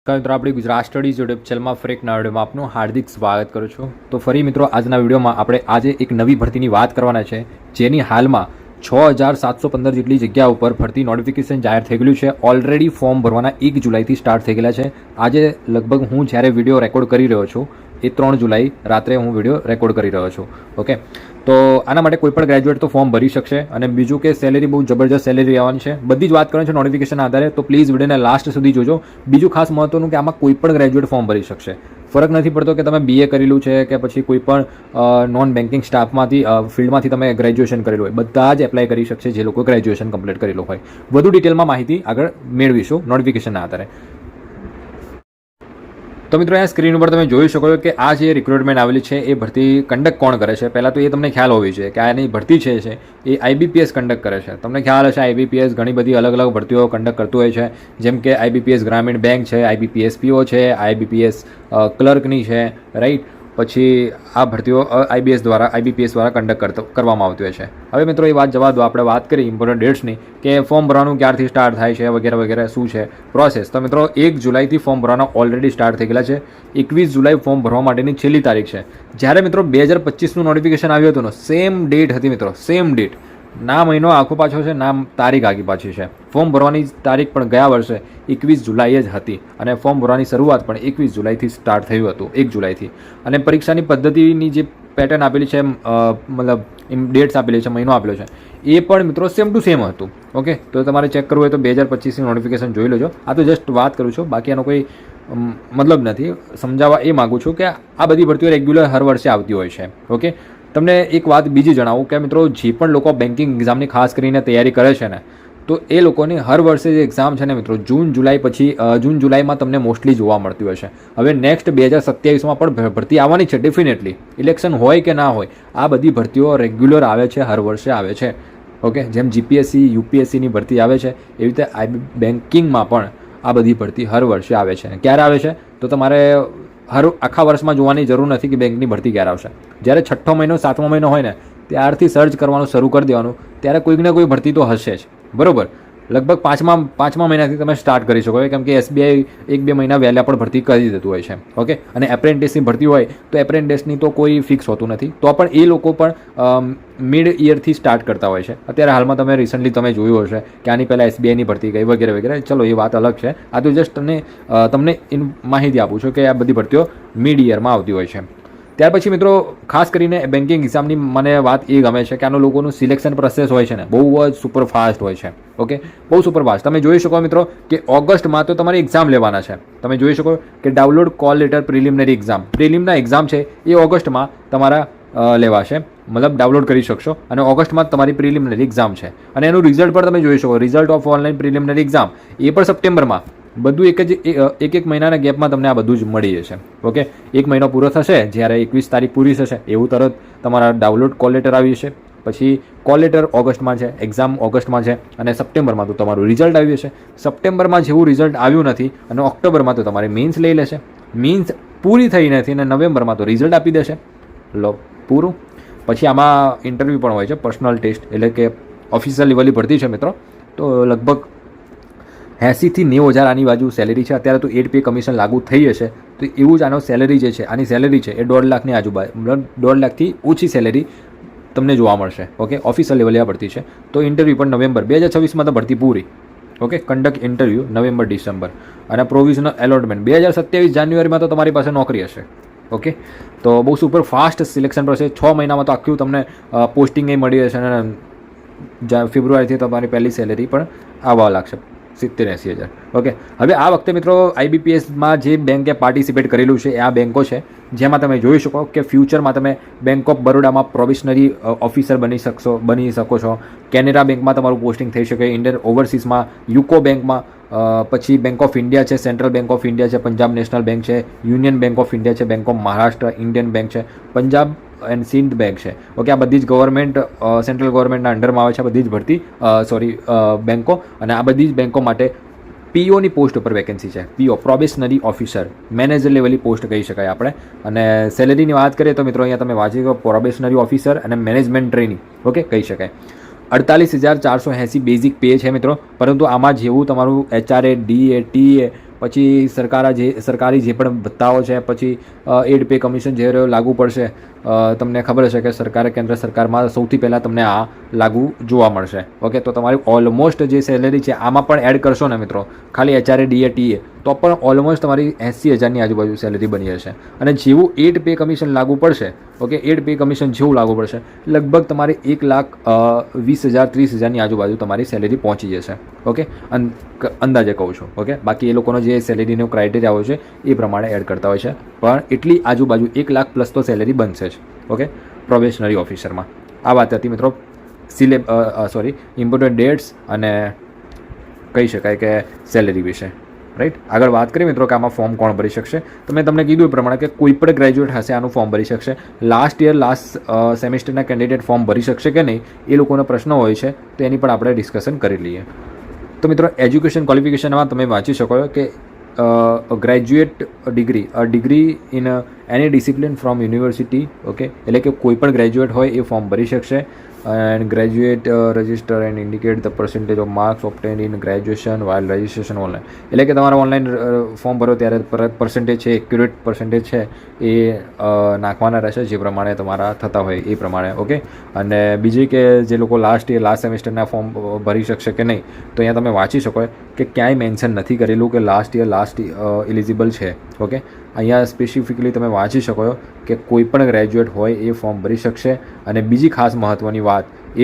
મિત્રો આપણી Gujarat studies YouTube ચેનલમાં ફરી એક નવા વિડીયોમાં આપનું હાર્દિક સ્વાગત કરું છું. તો ફરી મિત્રો આજના વિડીયોમાં આપણે આજે એક નવી ભરતીની વાત કરવાના છે, જેની હાલમાં 6715 જેટલી જગ્યા ઉપર ભરતી નોટિફિકેશન જાહેર થઈ ગયું છે. ઓલરેડી ફોર્મ ભરવાના 1 જુલાઈથી સ્ટાર્ટ થઈ ગયેલા છે. આજે લગભગ હું જ્યારે વિડીયો રેકોર્ડ કરી રહ્યો છું એ 3 જુલાઈ રાત્રે હું વિડીયો રેકોર્ડ કરી રહ્યો છું. ઓકે, તો આના માટે કોઈ પણ ગ્રેજ્યુએટ તો ફોર્મ ભરી શકશે. અને બીજું કે સેલેરી બહુ જબરજસ્ત સેલેરી આવવાની છે. બધી જ વાત કરવાની છે નોટિફિકેશન આધારે, તો પ્લીઝ વિડીયોને લાસ્ટ સુધી જોજો. બીજું ખાસ મહત્વનું કે આમાં કોઈ પણ ગ્રેજ્યુએટ ફોર્મ ભરી શકશે. ફરક નથી પડતો કે તમે BA કરેલું છે કે પછી કોઈ પણ નોન બેન્કિંગ સ્ટાફમાંથી ફિલ્ડમાંથી તમે ગ્રેજ્યુએશન કરેલું હોય, બધા જ એપ્લાય કરી શકશે જે લોકો ગ્રેજ્યુએશન કમ્પ્લીટ કરેલું હોય. વધુ ડિટેલમાં માહિતી આગળ મેળવીશું નોટિફિકેશનના આધારે. તો મિત્રો અહીંયા સ્ક્રીન ઉપર તમે જોઈ શકો છો કે આ જે રિક્રુટમેન્ટ આવેલી છે એ ભરતી કન્ડક્ટ કોણ કરે છે. પહેલાં તો એ તમને ખ્યાલ હોવી જોઈએ કે આની ભરતી છે એ IBPS કન્ડક્ટ કરે છે. તમને ખ્યાલ હશે IBPS ઘણી બધી અલગ અલગ ભરતીઓ કન્ડક્ટ કરતું હોય છે, જેમ કે IBPS ગ્રામીણ બેંક છે, IBPS PO છે, IBPS ક્લર્કની છે, રાઈટ. પછી આ ભરતીઓ IBPS દ્વારા કન્ડક્ટ કરવામાં આવતી હોય છે. હવે મિત્રો એ વાત જવા દો, આપણે વાત કરી ઇમ્પોર્ટન્ટ ડેટ્સની કે ફોર્મ ભરવાનું ક્યારથી સ્ટાર્ટ થાય છે વગેરે વગેરે શું છે પ્રોસેસ. તો મિત્રો 1 જુલાઈથી ફોર્મ ભરવાના ઓલરેડી સ્ટાર્ટ થઈ ગયેલા છે. 21 જુલાઈ ફોર્મ ભરવા માટેની છેલ્લી તારીખ છે. જ્યારે મિત્રો 2025નું નોટિફિકેશન આવ્યું હતું સેમ ડેટ હતી મિત્રો, સેમ ડેટ. ના મહિનો આખો પાછો છે, ના તારીખ આગી પાછી છે. ફોર્મ ભરવાની તારીખ પણ ગયા વર્ષે 21 જુલાઈએ જ હતી અને ફોર્મ ભરવાની શરૂઆત પણ 21 જુલાઈથી સ્ટાર્ટ થયું હતું, 1 જુલાઈથી. અને પરીક્ષાની પદ્ધતિની જે પેટર્ન આપેલી છે, મતલબ ડેટ્સ આપેલી છે, મહિનો આપેલો છે, એ પણ મિત્રો સેમ ટુ સેમ હતું. ઓકે, તો તમારે ચેક કરવું હોય તો 2025ની નોટિફિકેશન જોઈ લેજો. આ તો જસ્ટ વાત કરું છું, બાકી એનો કોઈ મતલબ નથી. સમજાવવા એ માગું છું કે આ બધી ભરતીઓ રેગ્યુલર હર વર્ષે આવતી હોય છે. ઓકે, તમને એક વાત બીજી જણાવું કે મિત્રો જે પણ લોકો બેન્કિંગ એક્ઝામની ખાસ કરીને તૈયારી કરે છે ને, તો એ લોકોની હર વર્ષે જે એક્ઝામ છે ને મિત્રો જૂન જુલાઈમાં તમને મોસ્ટલી જોવા મળતી હોય છે. હવે નેક્સ્ટ 2027માં પણ ભરતી આવવાની છે ડેફિનેટલી, ઇલેક્શન હોય કે ના હોય. આ બધી ભરતીઓ રેગ્યુલર આવે છે, હર વર્ષે આવે છે. ઓકે, જેમ GPSC UPSCની ભરતી આવે છે એવી રીતે બેન્કિંગમાં પણ આ બધી ભરતી હર વર્ષે આવે છે. ક્યારે આવે છે તો તમારે આખા વર્ષમાં જોવાની જરૂર નથી કે બેંકની ભરતી ક્યારે આવશે. જ્યારે 6ઠ્ઠો મહિનો 7મો મહિનો હોય ને ત્યારથી સર્ચ કરવાનું શરૂ કરી દેવાનું, ત્યારે કોઈક ને કોઈ ભરતી તો હશે જ, બરાબર. લગભગ પાંચમા મહિનાથી તમે સ્ટાર્ટ કરી શકો, કેમ કે SBI 1-2 મહિના વહેલા પણ ભરતી કરી દેતું હોય છે. ઓકે, અને એપ્રેન્ટિસની ભરતી હોય તો એપ્રેન્ટિસની તો કોઈ ફિક્સ હોતું નથી, તો પણ એ લોકો પણ મિડ યરથી સ્ટાર્ટ કરતા હોય છે. અત્યારે હાલમાં તમે રિસન્ટલી તમે જોયું હશે કે આની પહેલાં SBIની ભરતી ગઈ વગેરે વગેરે. ચલો એ વાત અલગ છે. આ તો જસ્ટ તમને માહિતી આપું છું કે આ બધી ભરતીઓ મિડ યરમાં આવતી હોય છે. ત્યાર પછી મિત્રો ખાસ કરીને બેન્કિંગ એક્ઝામની મને વાત એ ગમે છે કે આનું લોકોનું સિલેક્શન પ્રોસેસ હોય છે ને બહુ જ સુપરફાસ્ટ હોય છે. ઓકે, બહુ સુપરફાસ્ટ. તમે જોઈ શકો મિત્રો કે ઓગસ્ટમાં તો તમારી એક્ઝામ લેવાના છે. તમે જોઈ શકો કે ડાઉનલોડ કોલ લેટર પ્રિલિમિનરી પ્રિલિમના એક્ઝામ છે એ ઓગસ્ટમાં તમારા લેવાશે, મતલબ ડાઉનલોડ કરી શકશો. અને ઓગસ્ટમાં તમારી પ્રિલિમિનરી એક્ઝામ છે અને એનું રિઝલ્ટ પણ તમે જોઈ શકો, result of online preliminary exam એ પણ સપ્ટેમ્બરમાં. બધું એક મહિનાના ગેપમાં તમને આ બધું જ મળી જશે. ઓકે, 1 મહિનો પૂરો થશે જ્યારે 21 તારીખ પૂરી થશે એવું તરત તમારા ડાઉનલોડ કોલ લેટર આવી જશે. પછી કોલ લેટર ઓગસ્ટમાં છે, એક્ઝામ ઓગસ્ટમાં છે અને સપ્ટેમ્બરમાં તો તમારું રિઝલ્ટ આવી જશે. સપ્ટેમ્બરમાં જેવું રિઝલ્ટ આવ્યું નથી અને ઓક્ટોબરમાં તો તમારે મીન્સ લઈ લેશે. મીન્સ પૂરી થઈ નથી અને નવેમ્બરમાં તો રિઝલ્ટ આપી દેશે. લો પૂરું. પછી આમાં ઇન્ટરવ્યૂ પણ હોય છે, પર્સનલ ટેસ્ટ, એટલે કે ઓફિસર લેવલની ભરતી છે મિત્રો. તો લગભગ 80,000 થી 90,000 આની બાજુ સેલેરી છે. અત્યારે તો 8 પે કમિશન લાગુ થઈ જશે, તો એવું જ આનો સેલેરી જે છે, આની સેલેરી છે એ 1.5 લાખની આજુબાજુ, મતલબ 1.5 લાખથી ઓછી સેલેરી તમને જોવા મળશે. ઓકે, ઓફિસર લેવલે આ ભરતી છે. તો ઇન્ટરવ્યૂ પણ નવેમ્બર 2026માં તો ભરતી પૂરી. Okay, conduct interview November December અને પ્રોવિઝનલ એલોટમેન્ટ 2027 જાન્યુઆરીમાં તો તમારી પાસે નોકરી હશે. ઓકે, તો બહુ સુપર ફાસ્ટ સિલેક્શન પ્રોસેસ. 6 મહિનામાં તો આખું તમને પોસ્ટિંગ એ મળી જશે અને ફેબ્રુઆરીથી તમારી પહેલી સેલેરી પણ આવવા લાગશે, 70-80,000. ઓકે, હવે આ વખતે મિત્રો IBPSમાં જે બેંકે પાર્ટિસિપેટ કરેલું છે એ આ બેંકો છે, જેમાં તમે જોઈ શકો કે ફ્યુચરમાં તમે બેંક ઓફ બરોડામાં પ્રોબેશનરી ઓફિસર બની શકો છો. કેનેરા બેંકમાં તમારું પોસ્ટિંગ થઈ શકે, ઇન્ડિયન ઓવરસીઝમાં, યુકો બેંકમાં, પછી બેંક ઓફ ઇન્ડિયા છે, સેન્ટ્રલ બેંક ઓફ ઇન્ડિયા છે, પંજાબ નેશનલ બેંક છે, યુનિયન બેંક ઓફ ઇન્ડિયા છે, bank of Maharashtra, Indian bank છે, પંજાબ એન્ડ સિંધ બેંક છે. ઓકે, આ બધી જ ગવર્મેન્ટ સેન્ટ્રલ ગવર્મેન્ટના અંડરમાં આવે છે બધી જ ભરતી બેંકો. અને આ બધી જ બેંકો માટે POની પોસ્ટ ઉપર વેકેન્સી છે. PO પ્રોબેશનરી ઓફિસર, મેનેજર લેવલની પોસ્ટ કહી શકાય આપણે. અને સેલેરીની વાત કરીએ તો મિત્રો અહીંયા તમે વાંચી શકો પ્રોબેશનરી ઓફિસર અને મેનેજમેન્ટ ટ્રેનિંગ. ઓકે, કહી શકાય 48,480 બેઝિક પે છે મિત્રો. પરંતુ આમાં જેવું તમારું HRA, DA, TA પછી સરકારી જે પણ ભથ્થાઓ છે, પછી એડ પે કમિશન જે લાગુ પડશે, તમને ખબર હશે કે સરકારે કેન્દ્ર સરકારમાં સૌથી પહેલાં તમને આ લાગુ જોવા મળશે. ઓકે, તો તમારી ઓલમોસ્ટ જે સેલેરી છે આમાં પણ એડ કરશો ને મિત્રો, ખાલી HRA DA TA, તો પણ ઓલમોસ્ટ તમારી 80,000ની આજુબાજુ સેલેરી બની જશે. અને જેવું એડ પે કમિશન લાગુ પડશે, ઓકે, એડ પે કમિશન જેવું લાગુ પડશે, લગભગ તમારી 1,20,000 30,000ની આજુબાજુ તમારી સેલેરી પહોંચી જશે. ઓકે, અંદાજે કહું છું. ઓકે, બાકી એ લોકોનો જે સેલેરીનો ક્રાઇટેરિયા હોય છે એ પ્રમાણે એડ કરતા હોય છે, પણ એટલી આજુબાજુ 1 લાખ પ્લસ તો સેલેરી બનશે જ. ઓકે, પ્રોબેશનરી ઓફિસરમાં. આ વાત હતી મિત્રો ઇમ્પોર્ટન્ટ ડેટ્સ અને કહી શકાય કે સેલેરી વિશે. રાઈટ, આગળ વાત કરીએ મિત્રો કે આમાં ફોર્મ કોણ ભરી શકશે. તો મેં તમને કીધું એ પ્રમાણે કે કોઈ પણ ગ્રેજ્યુએટ હશે આનું ફોર્મ ભરી શકશે. લાસ્ટ સેમેસ્ટરના કેન્ડિડેટ ફોર્મ ભરી શકશે કે નહીં એ લોકોનો પ્રશ્ન હોય છે, તો એની પણ આપણે ડિસ્કશન કરી લઈએ. તો મિત્રો એજ્યુકેશન ક્વોલિફિકેશનમાં તમે વાંચી શકો કે graduate degree in any discipline from university. Okay, એટલે કે કોઈ પણ ગ્રેજ્યુએટ હોય એ ફોર્મ ભરી શકશે. And graduate register and indicate the percentage of marks obtained in graduation while registration online. એટલે કે તમારે ઓનલાઈન ફોર્મ ભરો ત્યારે પર્સન્ટેજ છે, એક્યુરેટ પર્સન્ટેજ છે એ નાખવાના રહેશે જે પ્રમાણે તમારા થતા હોય એ પ્રમાણે. ઓકે, અને બીજી કે જે લોકો લાસ્ટ સેમેસ્ટરના ફોર્મ ભરી શકશે કે નહીં, તો અહીંયા તમે વાંચી શકો કે ક્યાંય મેન્શન નથી કરેલું કે લાસ્ટ એલિજિબલ છે. ઓકે, અહીંયા સ્પેસિફિકલી તમે વાંચી શકો કે કોઈ પણ ગ્રેજ્યુએટ હોય એ ફોર્મ ભરી શકશે. અને બીજી ખાસ મહત્ત્વની વાત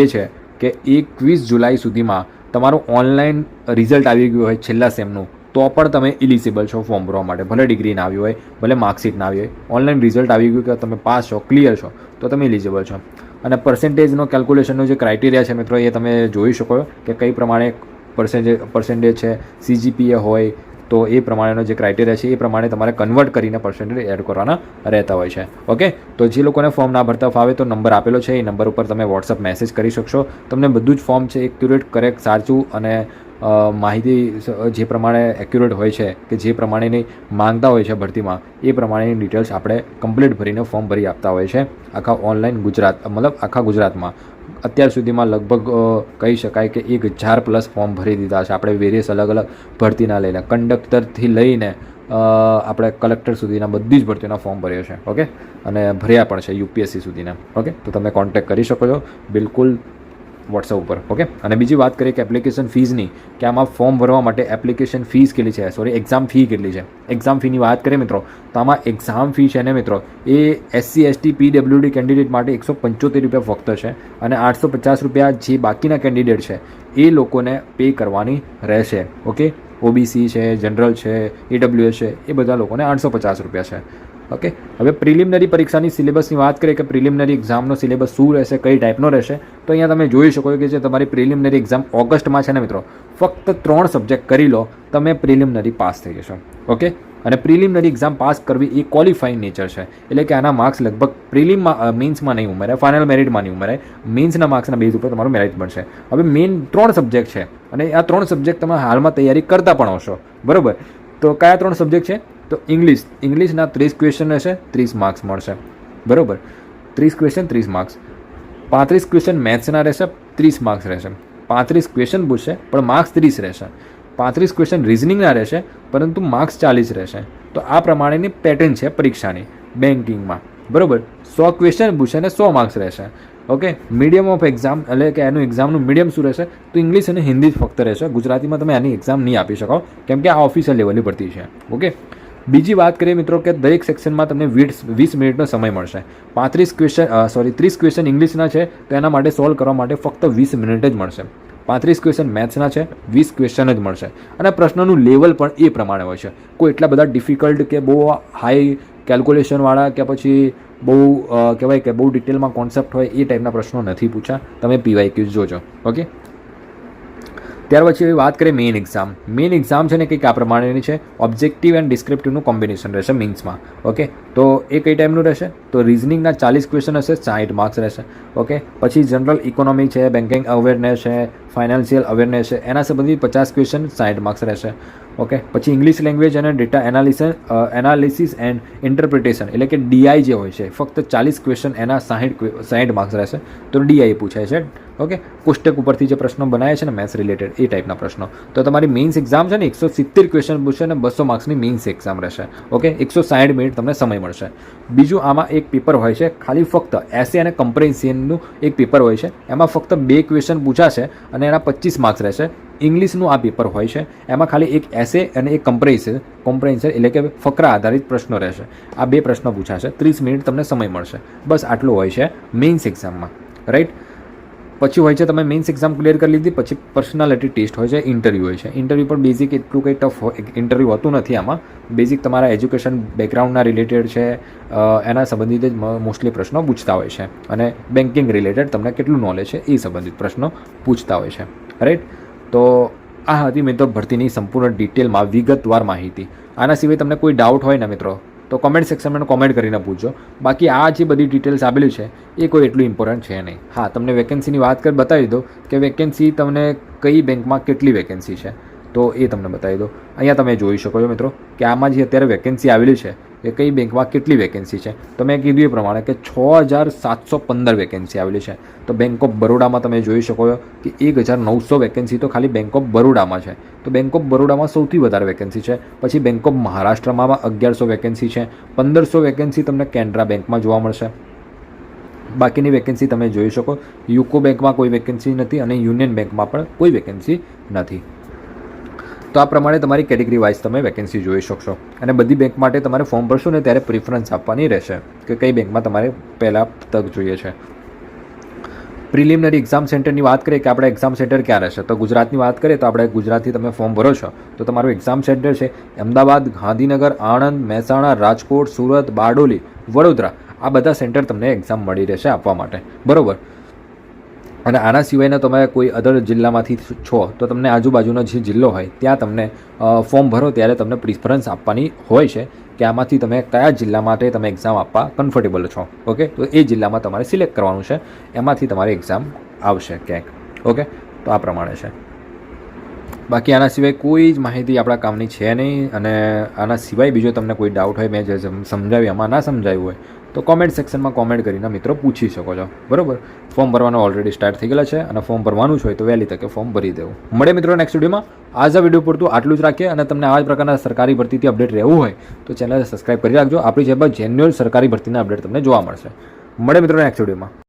એ છે કે 21 જુલાઈ સુધીમાં તમારું ઓનલાઈન રિઝલ્ટ આવી ગયું હોય છેલ્લા સેમનું, તો પણ તમે ઇલિજિબલ છો ફોર્મ ભરવા માટે. ભલે ડિગ્રી ના આવી હોય, ભલે માર્કશીટ ના આવી હોય, ઓનલાઈન રિઝલ્ટ આવી ગયું કે તમે પાસ છો, ક્લિયર છો, તો તમે ઇલિજિબલ છો. અને પર્સન્ટેજનો કેલ્ક્યુલેશનનો જે ક્રાઇટેરિયા છે મિત્રો એ તમે જોઈ શકો કે કઈ પ્રમાણે પર્સન્ટેજ છે, CGPA હોય તો એ પ્રમાણેનો જે ક્રાઇટેરિયા છે એ પ્રમાણે તમારે કન્વર્ટ કરીને પર્સન્ટેજ એડ કરવાના રહેતા હોય છે. ઓકે, તો જે લોકોને ફોર્મ ના ભરતા ફાવે તો નંબર આપેલો છે, એ નંબર ઉપર તમે વોટ્સઅપ મેસેજ કરી શકશો. તમને બધું જ ફોર્મ છે એક્યુરેટ, કરેક્ટ, સાચું અને માહિતી જે પ્રમાણે એક્યુરેટ હોય છે કે જે પ્રમાણેની માંગતા હોય છે ભરતીમાં એ પ્રમાણેની ડિટેલ્સ આપણે કમ્પ્લીટ ભરીને ફોર્મ ભરી આપતા હોય છે આખા ઓનલાઈન આખા ગુજરાતમાં. અત્યાર સુધીમાં લગભગ કહી શકાય કે 1,000 પ્લસ ફોર્મ ભરી દીધા છે આપણે વેરિયસ અલગ ભરતીના લઈને, કંડક્ટરથી લઈને આપણે કલેક્ટર સુધીના બધી જ ભરતીઓના ફોર્મ ભર્યો છે. ઓકે, અને ભર્યા પણ છે UPSC સુધીના. ઓકે, તો તમે કોન્ટેક્ટ કરી શકો છો બિલકુલ વોટ્સઅપ ઉપર. ઓકે, અને બીજી વાત કરીએ કે એપ્લિકેશન ફીઝની, કે આમાં ફોર્મ ભરવા માટે એપ્લિકેશન ફીસ કેટલી છે, એક્ઝામ ફી કેટલી છે. એક્ઝામ ફીની વાત કરીએ મિત્રો, તો આમાં એક્ઝામ ફી છે ને મિત્રો એ SC ST PWD કેન્ડિડેટ માટે 175 રૂપિયા ફક્ત છે. અને 850 રૂપિયા જે બાકીના કેન્ડિડેટ છે એ લોકોને પે કરવાની રહેશે. ઓકે, OBC છે, જનરલ છે, AWS છે, એ બધા લોકોને 850 રૂપિયા છે. ઓકે, હવે પ્રિલિમિનરી પરીક્ષાની સિલેબસની વાત કરીએ કે પ્રિલિમિનરી એક્ઝામનો સિલેબસ શું રહેશે, કઈ ટાઈપનો રહેશે, તો અહીંયા તમે જોઈ શકો કે જે તમારી પ્રિલિમિનરી એક્ઝામ ઓગસ્ટમાં છે ને મિત્રો, ફક્ત 3 સબ્જેક્ટ કરી લો તમે પ્રિલિમિનરી પાસ થઈ જશો. ઓકે, અને પ્રિલિમિનરી એક્ઝામ પાસ કરવી એ ક્વોલિફાઈંગ નેચર છે, એટલે કે આના માર્ક્સ લગભગ મેન્સમાં નહીં ઉમેરાય, ફાઇનલ મેરિટમાં નહીં ઉમેરાય, મેન્સના માર્ક્સના બેઝ ઉપર તમારું મેરિટ બનશે. હવે મેઇન 3 સબ્જેક્ટ છે અને આ 3 સબ્જેક્ટ તમે હાલમાં તૈયારી કરતા પણ હશો, બરાબર. તો કયા 3 સબ્જેક્ટ છે? તો ઇંગ્લિશના 30 ક્વેશ્ચન રહેશે, 30 માર્ક્સ મળશે, બરાબર. 30 ક્વેશ્ચન 30 માર્ક્સ. 35 ક્વેશ્ચન મેથ્સના રહેશે, 30 માર્ક્સ રહેશે. 35 ક્વેશ્ચન પૂછશે પણ માર્ક્સ 30 રહેશે. 35 ક્વેશ્ચન રિઝનિંગના રહેશે પરંતુ માર્ક્સ 40 રહેશે. તો આ પ્રમાણેની પેટર્ન છે પરીક્ષાની બેન્કિંગમાં, બરાબર. 100 ક્વેશ્ચન પૂછશે અને 100 માર્ક્સ રહેશે. ઓકે, મીડિયમ ઓફ એક્ઝામ એટલે કે એનું એક્ઝામનું મીડિયમ શું રહેશે? તો ઇંગ્લિશ અને હિન્દી જ ફક્ત રહેશે. ગુજરાતીમાં તમે આની એક્ઝામ નહીં આપી શકો કેમ કે આ ઓફિશિયલ લેવલની ભરતી છે. ઓકે, બીજી વાત કરીએ મિત્રો કે દરેક સેક્શનમાં તમને 20 મિનિટનો સમય મળશે. 30 ક્વેશ્ચન ઇંગ્લિશના છે તો એના માટે સોલ્વ કરવા માટે ફક્ત 20 મિનિટ જ મળશે. 35 ક્વેશ્ચન મેથ્સના છે, 20 ક્વેશ્ચન જ મળશે. અને પ્રશ્નોનું લેવલ પણ એ પ્રમાણે હોય છે. કોઈ એટલા બધા ડિફિકલ્ટ કે બહુ હાઈ કેલ્ક્યુલેશનવાળા કે પછી બહુ કહેવાય કે બહુ ડિટેલમાં કોન્સેપ્ટ હોય એ ટાઈપના પ્રશ્નો નથી પૂછ્યા. તમે PYQ જોજો. ઓકે, ત્યાર પછી વાત કરીએ મેઇન એક્ઝામ. મેઇન એક્ઝામ છે ને કંઈક આ પ્રમાણેની છે, ઓબ્જેક્ટિવ એન્ડ ડિસ્ક્રિપ્ટિવનું કોમ્બિનેશન રહેશે મેઇન્સમાં. ઓકે, તો એ કઈ ટાઈમનું રહેશે? તો રિઝનિંગના 40 ક્વેશ્ચન હશે, 60 માર્ક્સ રહેશે. ઓકે, પછી જનરલ ઇકોનોમી છે, બેન્કિંગ અવેરનેસ છે, ફાઇનાન્શિયલ અવેરનેસ છે, એના સંબંધિત 50 ક્વેશ્ચન 60 માર્ક્સ રહેશે. ઓકે, પછી ઇંગ્લિશ લેંગ્વેજ અને ડેટા એનાલિસિસ એન્ડ ઇન્ટરપ્રિટેશન એટલે કે ડીઆઈ જે હોય છે ફક્ત 40 ક્વેશ્ચન એના 60 માર્ક્સ રહેશે, તો ડીઆઈ પૂછાય છે. ઓકે, કોષ્ટક ઉપરથી જે પ્રશ્નો બનાવે છે ને મેથ્સ રિલેટેડ એ ટાઈપના પ્રશ્નો. તો તમારી મેઇન્સ એક્ઝામ છે ને 170 ક્વેશ્ચન પૂછશે અને 200 માર્ક્સની મેઇન્સ એક્ઝામ રહેશે. ઓકે, 160 મિનિટ તમને સમય મળશે. બીજું આમાં એક પેપર હોય છે ખાલી ફક્ત એસે અને કમ્પ્રેન્સિયનનું એક પેપર હોય છે, એમાં ફક્ત 2 ક્વેશ્ચન પૂછાશે અને એના 25 માર્ક્સ રહેશે. ઇંગ્લિશનું આ પેપર હોય છે, એમાં ખાલી એક એસે અને એક કોમ્પ્રેન્શન એટલે કે ફકરા આધારિત પ્રશ્નો રહેશે. આ 2 પ્રશ્નો પૂછાશે, 30 મિનિટ તમને સમય મળશે. બસ આટલું હોય છે મેઇન્સ એક્ઝામમાં, રાઈટ. પછી હોય છે તમે મેઇન્સ એક્ઝામ ક્લિયર કરી લીધી પછી પર્સનાલિટી ટેસ્ટ હોય છે, ઇન્ટરવ્યૂ હોય છે. ઇન્ટરવ્યૂ પર બેઝિક એટલું કંઈ ટફ ઇન્ટરવ્યૂ હોતું નથી. આમાં બેઝિક તમારા એજ્યુકેશન બેકગ્રાઉન્ડના રિલેટેડ છે, એના સંબંધિત જ મોસ્ટલી પ્રશ્નો પૂછતા હોય છે અને બેન્કિંગ રિલેટેડ તમને કેટલું નોલેજ છે એ સંબંધિત પ્રશ્નો પૂછતા હોય છે, રાઈટ. તો આ હતી મિત્રો ભરતીની સંપૂર્ણ ડિટેલમાં વિગતવાર માહિતી. આના સિવાય તમને કોઈ ડાઉટ હોય ને મિત્રો તો કોમેન્ટ સેક્શનમાં કોમેન્ટ કરીને પૂછજો. બાકી આ જે બધી ડિટેલ્સ આપેલી છે એ કોઈ એટલું ઇમ્પોર્ટન્ટ છે નહીં. હા, તમને વેકેન્સીની વાત કરી બતાવી દો કે વેકેન્સી તમને કઈ બેંકમાં કેટલી વેકેન્સી છે તો એ તમને બતાવી દો. અહીંયા તમે જોઈ શકો છો મિત્રો કે આમાં જે અત્યારે વેકેન્સી આવેલી છે એ કઈ બેંકમાં કેટલી વેકેન્સી છે. તો મેં કીધું એ પ્રમાણે કે 6715 વેકેન્સી આવેલી છે. તો બેંક ઓફ બરોડામાં તમે જોઈ શકો છો કે 1900 વેકેન્સી તો ખાલી બેંક ઓફ બરોડામાં છે. તો બેંક ઓફ બરોડામાં સૌથી વધારે વેકેન્સી છે. પછી બેંક ઓફ મહારાષ્ટ્રમાં 1100 વેકેન્સી છે. 1500 વેકેન્સી તમને કેનરા બેંકમાં જોવા મળશે. બાકીની વેકેન્સી તમે જોઈ શકો, યુકો બેંકમાં કોઈ વેકેન્સી નથી અને યુનિયન બેંકમાં પણ કોઈ વેકેન્સી નથી. તો આ પ્રમાણે તમારી કેટેગરી વાઇઝ તમે વેકેન્સી જોઈ શકશો અને બધી બેંક માટે તમારે ફોર્મ ભરશો ને ત્યારે પ્રિફરન્સ આપવાની રહેશે કે કઈ બેંકમાં તમારે પહેલાં તક જોઈએ છે. પ્રિલિમિનરી એક્ઝામ સેન્ટરની વાત કરીએ કે આપણે એક્ઝામ સેન્ટર ક્યાં રહેશે, તો ગુજરાતની વાત કરીએ તો આપણે ગુજરાતથી તમે ફોર્મ ભરો છો તો તમારું એક્ઝામ સેન્ટર છે અમદાવાદ, ગાંધીનગર, આણંદ, મહેસાણા, રાજકોટ, સુરત, બારડોલી, વડોદરા. આ બધા સેન્ટર તમને એક્ઝામ મળી રહેશે આપવા માટે, બરાબર. અને આના સિવાયના તમે કોઈ અધર જિલ્લામાંથી છો તો તમને આજુબાજુનો જે જિલ્લો હોય ત્યાં તમને ફોર્મ ભરો ત્યારે તમને પ્રિફરન્સ આપવાની હોય છે કે આમાંથી તમે કયા જિલ્લા માટે તમે એક્ઝામ આપવા કમ્ફર્ટેબલ છો. ઓકે, તો એ જિલ્લામાં તમારે સિલેક્ટ કરવાનું છે, એમાંથી તમારી એક્ઝામ આવશે ક્યાંક. ઓકે, તો આ પ્રમાણે છે. બાકી આના સિવાય કોઈ જ માહિતી આપણા કામની છે નહીં. અને આના સિવાય બીજો તમને કોઈ ડાઉટ હોય, મેં જે સમજાવ્યું આમાં ના સમજાવ્યું હોય તો કોમેન્ટ સેક્શનમાં કોમેન્ટ કરીને મિત્રો પૂછી શકો છો, બરાબર. ફોર્મ ભરવાનું ઓલરેડી સ્ટાર્ટ થઈ ગયેલા છે અને ફોર્મ ભરવાનું જ હોય તો વહેલી તકે ફોર્મ ભરી દેવું. મળે મિત્રો નેક્સ્ટ વિડીયોમાં. આજના વિડીયો પૂરતું આટલું જ રાખીએ અને તમને આવા જ પ્રકારના સરકારી ભરતીથી અપડેટ રહેવું હોય તો ચેનલ સબસ્ક્રાઈબ કરી રાખજો. આપણી જેમાં જેન્યુઅલ સરકારી ભરતીના અપડેટ તમને જોવા મળશે. મળે મિત્રો નેક્સ્ટ વિડીયોમાં.